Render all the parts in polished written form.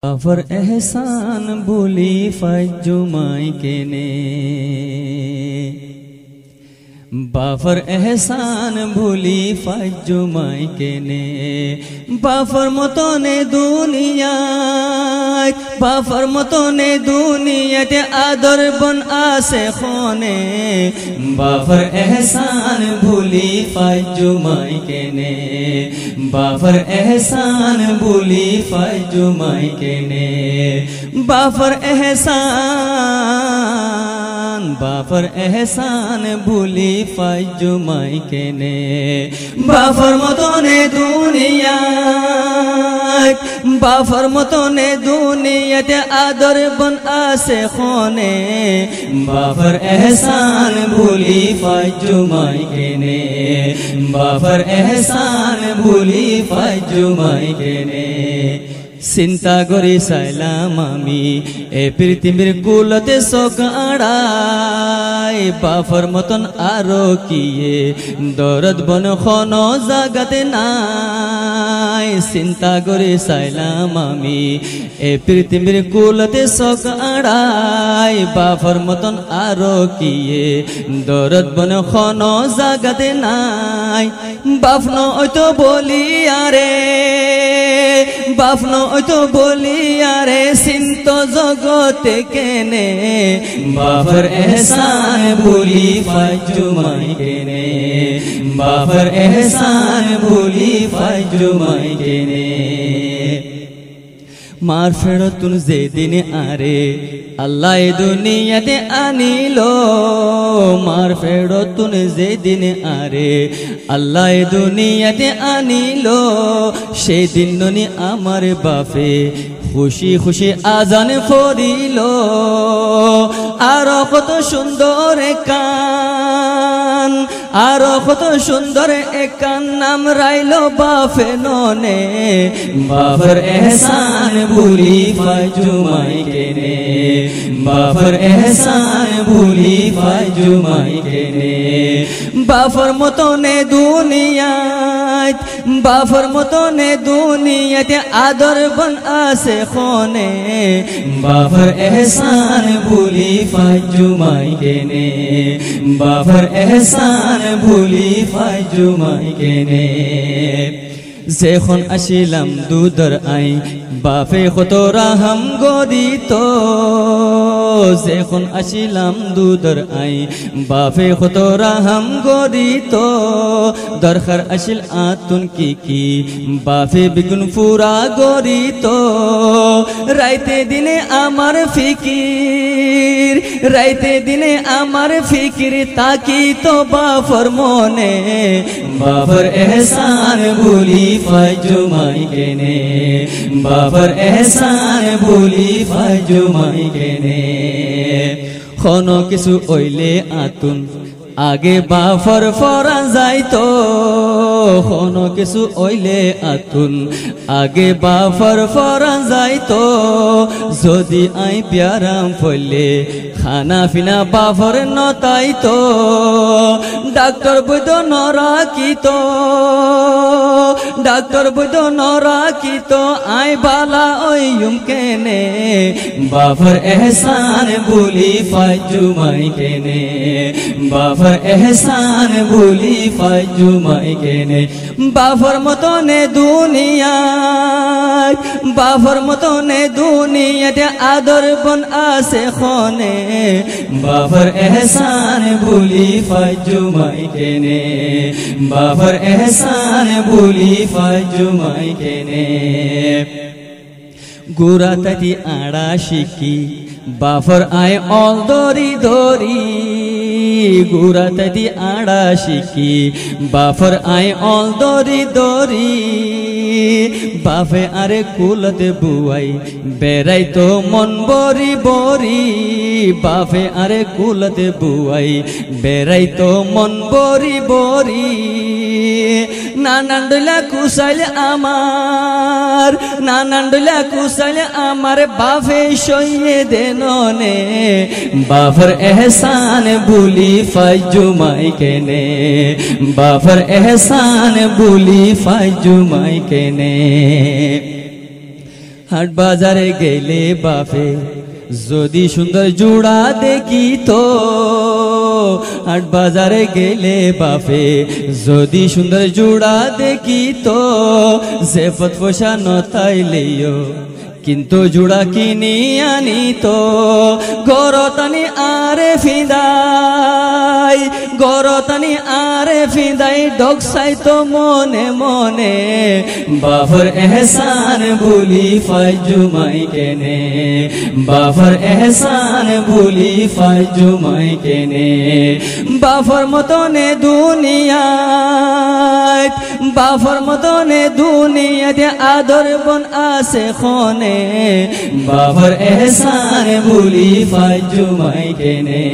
buffer एहसान भूली फजुमाई के ने बाफर एहसान भूली फजुमाई के ने बाफर मतने दुनिया बाफर मतने दुनिया ते आदर बन आसे खोने बाफर एहसान भूली फजुमाई के ने बाफर एहसान भूली फजुमाई के ने बाफर एहसान भूली फजुमाई के ने बाफर मतने दुनिया बाफर मतने दुनिया ते आदर बन आसे खोने बाफर एहसान भूली फजुमाई के ने बाफर एहसान भूली फजुमाई के ने चिंता करी चाइलाम आमी ए पृथिवीर कुलते चोख आड़ाई बाफर मतन आरो किए दरद बन कोनो जागाते नाई चिंता करी चाइलाम आमी ए पृथिवीर कुलते चोख आड़ाई बाफर मतन आरो किए दरद बन कोनो जागाते नाई बाफनो ओतो बोली आरे बाफनो तो बोली यारे सिंतो जगते केने बाफर एहसान भूली फजुमाई केने बाफर एहसान भूली फजुमाई केने मार फेरतुन जे दिने आरे अल्लाह दुनियाते आनिलो मार फेरतुन जे दिने आरे अल्लाह दुनियाते आनिलो से दिन ननी आमार बाफे खुशी खुशी आजान करिलो आरो कत सुंदर कान आरो कत सुंदर एकान नाम राइलो बाफे नने बाफर एहसान भूली फजुमाई केने बाफर एहसान भूली फजुमाई केने बाफर मतने दुनिया बाफर मतने दुनिया ते आदर बन आसे खोने बाफर एहसान भूली फजुमाई केने बाफर एहसान भूली फजुमाई केने जेखन आशिलाम दुदर आई बाफे खतरा हम गदितो जेखन आशिलाम दुदर आई बाफे खतरा हम गदितो दरखार आशिल आतुन की बाफे बिगुन पूरा गदितो राइते दिने आमार फिकिर राइते दिने आमार फिकिर ताकि तो बाफर मने बाफर एहसान भूली फजुमाई केने बाफर एहसान भूली फजुमाई केने कोनो किसु ओइले आतुन आगे बाफर फरा जाइतो कोनो किसु ओइले आतुन आगे बाफर फरा जाइतो जदि आई प्याराम फले खाना फिना बाफर नताइतो डाक्टर बुद नराकितो डाक्टर बुद नराकितो आई बाला ओयुम केने बाफर एहसान भूली फजुमाई केने बाफर एहसान भूली फजुमाई केने बाफर मतने दुनिया बाफर मतने दुनिया ते आदर बन आसे खोने बाफर एहसान भूली फजुमाई केने बाफर एहसान भूली फजुमाई केने गुरा तती आड़ा शिकी बाफर आए ऑल दोरी दोरी गुरा तती आड़ा शिकी बाफर आए ऑल दोरी दोरी बाफे आरे कुलते बुआई बेराई तो मन बोरी बोरी बाफे आरे कुलते बुआई बेराई तो मन बोरी बोरी नानांडला कुशल आमार नानांडला कुशल आमार बाफे शोये देनोने बाफर एहसान भूली फजुमाई केने बाफर एहसान भूली फजुमाई केने হাট বাজারে গেলে বাপে যদি সুন্দর জোড়া দেখি তো, হাট বাজারে গেলে বাপে যদি সুন্দর জোড়া দেখি তো, যে পথ পয়সা নতাইলেও কিন্তু জোড়া কিনি আনি তো, গরতানি আরে ফিদাই, গরতানি আরে ফিদাই, ডকসাই তো মনে মনে, বাফর এহসান ভুলি ফাইজুমাই কেনে, বাফর এহসান ভুলি ফাইজুমাই কেনে, বাফর মতনে দুনিয়ায়, বাফর মতনে দুনিয়াতে আদর বন আছে খনে, বাফর এহসান ভুলি ফাইজুমাই কেনে,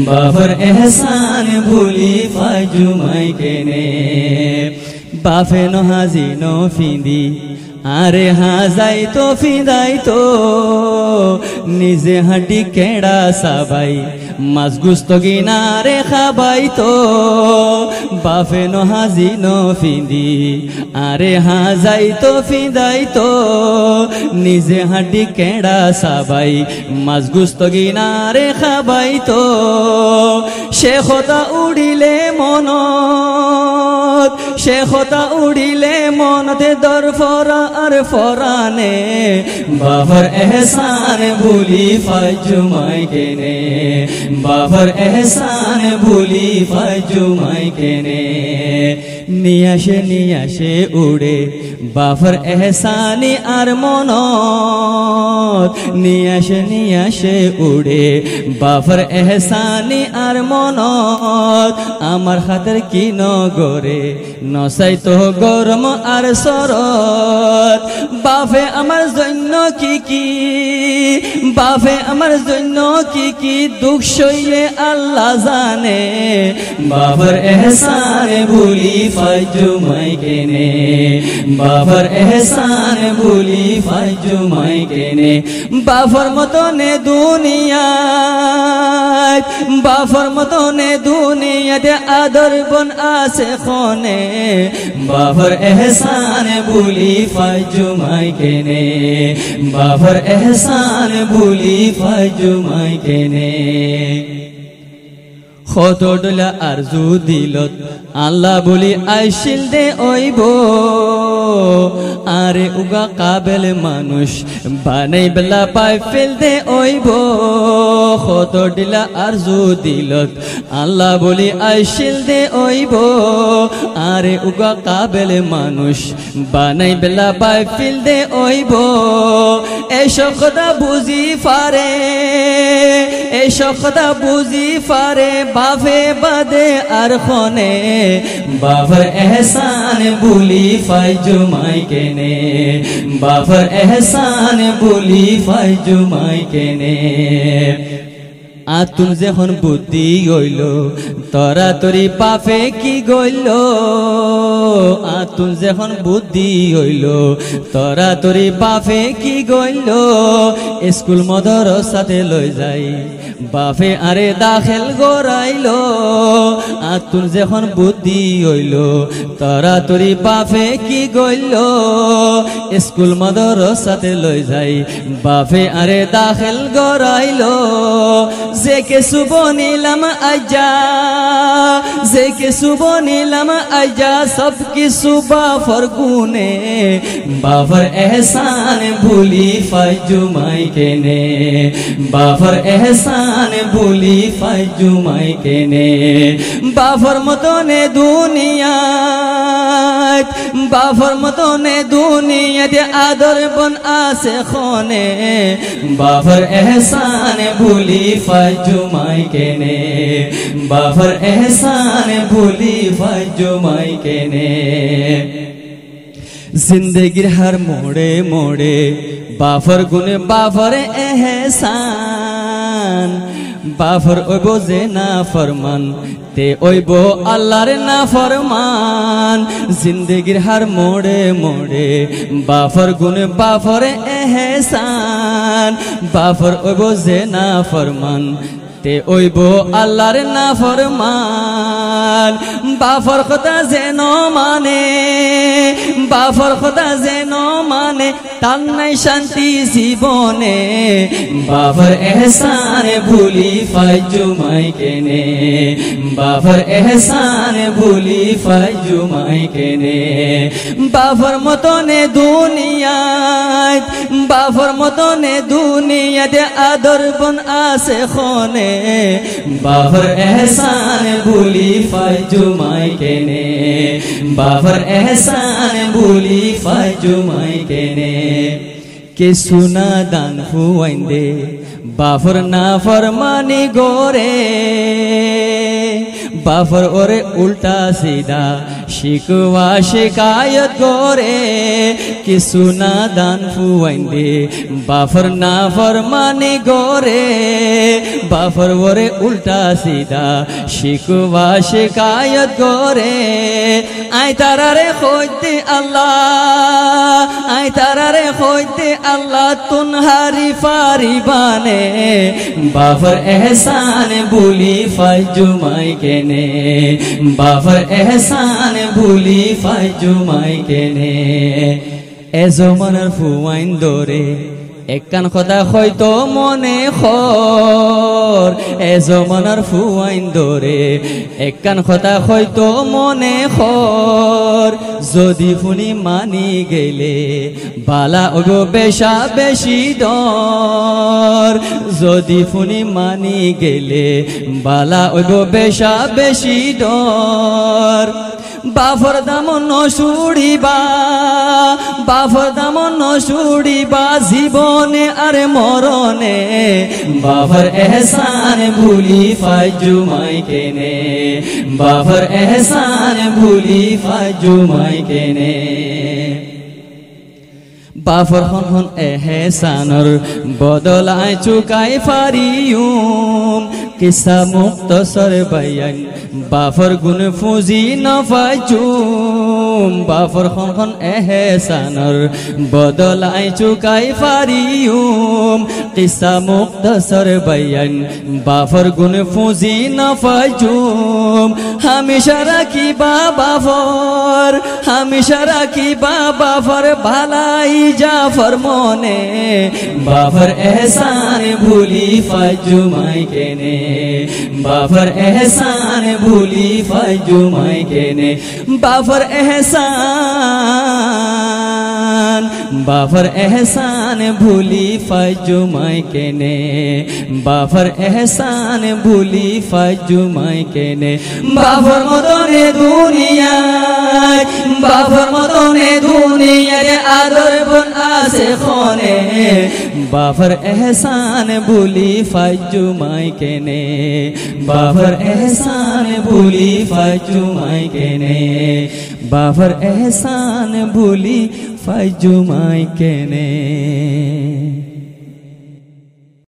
বাফর এহসান ভুলি ফাইজুমাই কেনে, বাফে নহাজি নো ফিন্দি আরে হাজাই তো ফিদাই তো, নিজে হাঁটি কেড়া সাবাই মাছ গুস্ত গিনারে খাবাই তো, বাফে নহাজি নো ফিন্দি আরে হাজাই তো ফিদাই তো, নিজে হাঁটি কেড়া সাবাই মাছ গুস্ত গিনারে খাবাই তো, সে কথা উড়িলে মনত, সে কথা উড়িলে মনতে দর ফরা আর ফরানে, বাফর এহসান ভুলি ফাইজুমাই কেনে, বাফর এহসান ভুলি ফাইজুমাই কেনে, নিয়াসে উড়ে বাফর এহসানি আর মনত, নিয়াসে উড়ে বাফর এহসানি আর মনত, আমার হাতের কি নগরে নসাই তো গরম আর শরৎ, বাফে আমার জন্য কি কি, বাফে আমার জন্য কি কি দুঃখ সইয়ে আল্লাহ জানে, বাফর এহসান ভুলি ফাইজুমাই কেনে, বাফর এহসান ভুলি ফাইজুমাই কেনে, বাফর মতনে দুনিয়ায়, বাফর মতনে দুনিয়াতে আদর বন আছে খনে, বাফর এহসান ভুলি ফাইজুমাই কেনে, বাফর এহসান ভুলি ফাইজুমাই কেনে, খতডলা আরজু দিলত আল্লাহ বলি আইসিল দে ওইব, আরে উগা কাবেল মানুষ বানাই বেলা পাই ফেল দে ওইব, খতডলা আরজু দিলত আল্লাহ বলি আইসিল দে ওইব, আরে উগা কাবেল মানুষ বানাই বেলা পাই ফেল দে ওইব, এসব কথা বুঝি ফারে, এসব কথা বুঝি ফারে, বাফে বাদে আর খনে, বাফর এহসান ভুলি ফাইজুমাই কেনে, বাফর এহসান ভুলি ফাইজুমাই কেনে, আতুন যখন বুদ্ধি গইল তরা তরি পাফে কি গইল, আতুন যখন বুদ্ধি হইল তরা তরি পাফে কি গইল, স্কুল মদরসাতে লই যাই বাফে আরে দাখিল গরাইল, আতুন যখন বুদ্ধি হইল তরা তরি পাফে কি গইল, স্কুল মদরসাতে লই যাই বাফে আরে দাখিল গরাইল, যে কিছু বনিলাম আজা, যে কিছু বনিলাম আজা, সব কিছু বাফর গুনে, বাফর এহসান ভুলি ফাইজুমাই কেনে, বাফর এহসান ভুলি ফাইজুমাই কেনে, বাফর মতনে দুনিয়াত, বাফর মতনে দুনিয়াতে আদর বন আছে খনে, বাফর এহসান ভুলি ফাইজুমাই কেনে, বাফর এহসান ভুলি ফাইজুমাই কেনে, জিন্দগির হর মোড়ে মোড়ে বাফর গুনে বাফর এহসান, বাফর ওইব যে না ফরমান তে ওইব আল্লাহর না ফরমান, জিন্দগির হর মোড়ে মোড়ে বাফর গুনে বাফর এহসান, বাফর ওইব যে না ফরমান তে ওইব আল্লাহর নাফরমান বাফর কথা যেন মানে বাফর কথা যেন মানে তার নাই শান্তি জীবনে বাফর এহসান ভুলি ফাইজুমাই কেনে বাফর এহসান ভুলি ফাইজুমাই কেনে বাফর মতনে দুনিয়ায় বাফর মতনে দুনিয়াতে আদর বন আছে খনে বাফর এহসান ভুলি ফাইজুমাই কেনে বাফর এহসান ভুলি ফাইজুমাই কেনে কে সুনা দান ফুয়াইন্দে বাফর না ফরমানি গোরে বাফর ওরে উল্টা সিধা শিকওয়া শিকায়ত গোরে কে সুনা দান ফুয়াইন্দে বাফর না ফরমানি গোরে বাফর ওরে উল্টা সিধা শিকওয়া শিকায়ত গোরে আই তারারে খোঁজতে আল্লাহ আই তারারে খোঁজতে আল্লাহ তুনহারি ফারিবানে বাফর এহসান ভুলি ফাইজুমাই কেনে বাফর এহসান ভুলি ফাইজুমাই কেনে এ জমানার ফুয়াইন দরে একখান কথা হয়তো মনে খর এ জমানার ফুয়াইন দরে একখান কথা হয়তো মনে খর যদি ফুনি মানি গেলে বালা ওগো বেশা বেশি ডর যদি ফুনি মানি গেলে বালা ওগো বেশা বেশি ডর বাফর দাম নসুড়িবা বাফর দাম নসুড়িবা জীবনে আর মরণে বাফর এহসান ভুলি ফাইজুমাই কেনে বাফর এহসান ভুলি ফাইজুমাই কেনে বাফর হন হন এহসানর বদলায় চুকাই ফারিউম কিসা মুক্তসর বয়ান বাফর গুণ ফুজি নফাজুম বাফর হন হন এহসানর বদলায় চুকাই ফারিউম কিসা মুক্তসর বয়ান বাফর গুণ ফুজি নফাজুম হামেশা রাখিবা বাফর হামেশা রাখিবা বাফর ভালাই জাফর মনে বাফর এহসান ভুলি ফাইজুমাই কেনে বাফর এহসান ভুলি ফাইজুমাই কেনে বাফর এহসান বাফর এহসান ভুলি ফাইজুমাই কেনে বাফর এহসান ভুলি ফাইজুমাই কেনে বাফর মতনে দুনিয়ায় বাফর মতনে দুনিয়ায় আদর বন আছে খনে বাফর এহসান ভুলি ফাইজুমাই কেনে বাফর এহসান ভুলি ফাইজুমাই কেনে বাফর এহসান ভুলি ফাইজুমাই কেনে